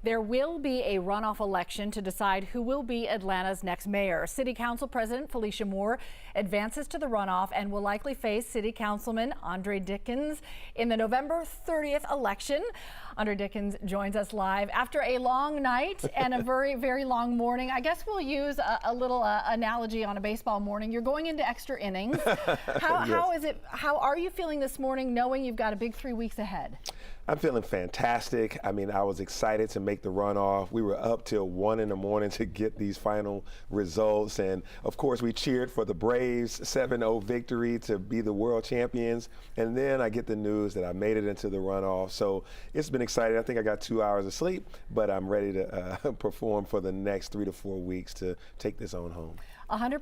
There will be a runoff election to decide who will be Atlanta's next mayor. City Council President Felicia Moore advances to the runoff and will likely face City Councilman Dickens in the November 30th election. Dickens joins us live after a long night and a very, very long morning. I guess we'll use a little analogy on a baseball morning. You're going into extra innings. How are you feeling this morning knowing you've got a big 3 weeks ahead? I'm feeling fantastic. I mean, I was excited to make the runoff. We were up till 1 in the morning to get these final results. And of course, we cheered for the Braves 7-0 victory to be the world champions. And then I get the news that I made it into the runoff. So it's been exciting. I think I got 2 hours of sleep, but I'm ready to perform for the next 3 to 4 weeks to take this on home. 100%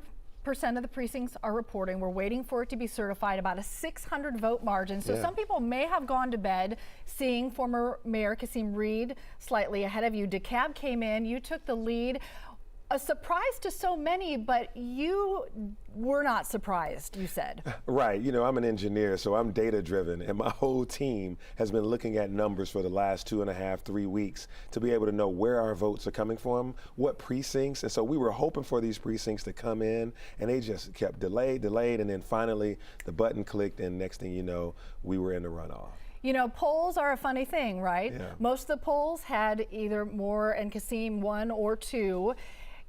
of the precincts are reporting. We're waiting for it to be certified, about a 600 vote margin. So some people may have gone to bed seeing former Mayor Kasim Reed slightly ahead of you. DeKalb came in, you took the lead. A surprise to so many, but you were not surprised, you said. Right. You know, I'm an engineer, so I'm data driven, and my whole team has been looking at numbers for the last 2.5, 3 weeks to be able to know where our votes are coming from, what precincts. And so we were hoping for these precincts to come in, and they just kept delayed, and then finally the button clicked, and next thing you know, we were in the runoff. You know, polls are a funny thing, right? Yeah. Most of the polls had either Moore and Kasim 1 or 2.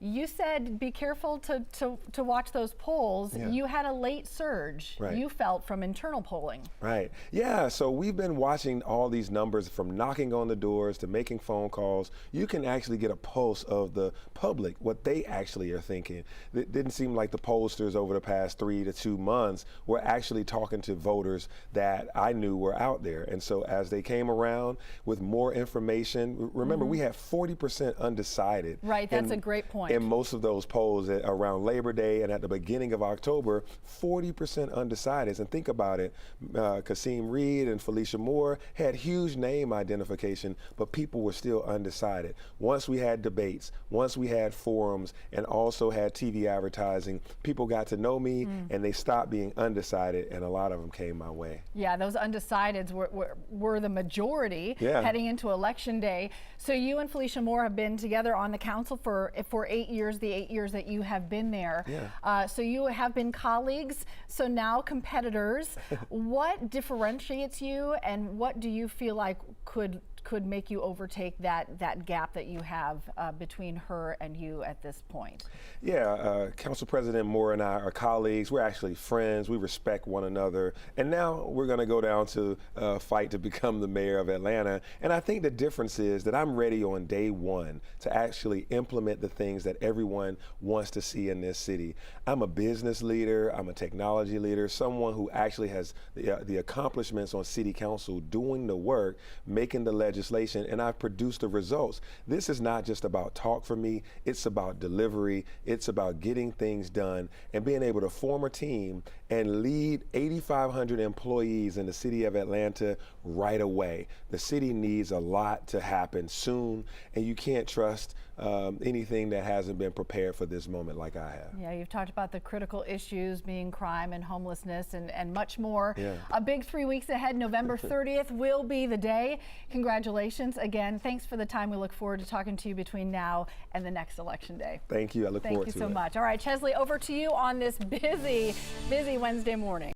You said be careful to watch those polls. Yeah. You had a late surge, right, you felt, from internal polling. Right. Yeah, so we've been watching all these numbers from knocking on the doors to making phone calls. You can actually get a pulse of the public, what they actually are thinking. It didn't seem like the pollsters over the past 3 to 2 months were actually talking to voters that I knew were out there. And so as they came around with more information, remember we had 40% undecided. Right, that's a great point. In most of those polls around Labor Day and at the beginning of October, 40% undecided. And think about it, Kasim Reed and Felicia Moore had huge name identification, but people were still undecided. Once we had debates, once we had forums, and also had TV advertising, people got to know me and they stopped being undecided, and a lot of them came my way. Yeah, those undecideds were the majority heading into Election Day. So you and Felicia Moore have been together on the council for 8 years, the 8 years that you have been there. Yeah. So you have been colleagues, so now competitors. What differentiates you, and what do you feel like could make you overtake that gap that you have between her and you at this point? Yeah, Council President Moore and I are colleagues. We're actually friends. We respect one another. And now we're going to go down to fight to become the mayor of Atlanta. And I think the difference is that I'm ready on day one to actually implement the things that everyone wants to see in this city. I'm a business leader. I'm a technology leader, someone who actually has the accomplishments on city council, doing the work, making the legislation, and I've produced the results. This is not just about talk for me. It's about delivery. It's about getting things done and being able to form a team and lead 8,500 employees in the city of Atlanta right away. The city needs a lot to happen soon, and you can't trust anything that hasn't been prepared for this moment like I have. Yeah, you've talked about the critical issues being crime and homelessness and much more. Yeah. A big 3 weeks ahead. November 30th will be the day. Congratulations again. Thanks for the time. We look forward to talking to you between now and the next election day. Thank you. I look forward to it. Thank you so much. All right, Chesley, over to you on this busy Wednesday morning.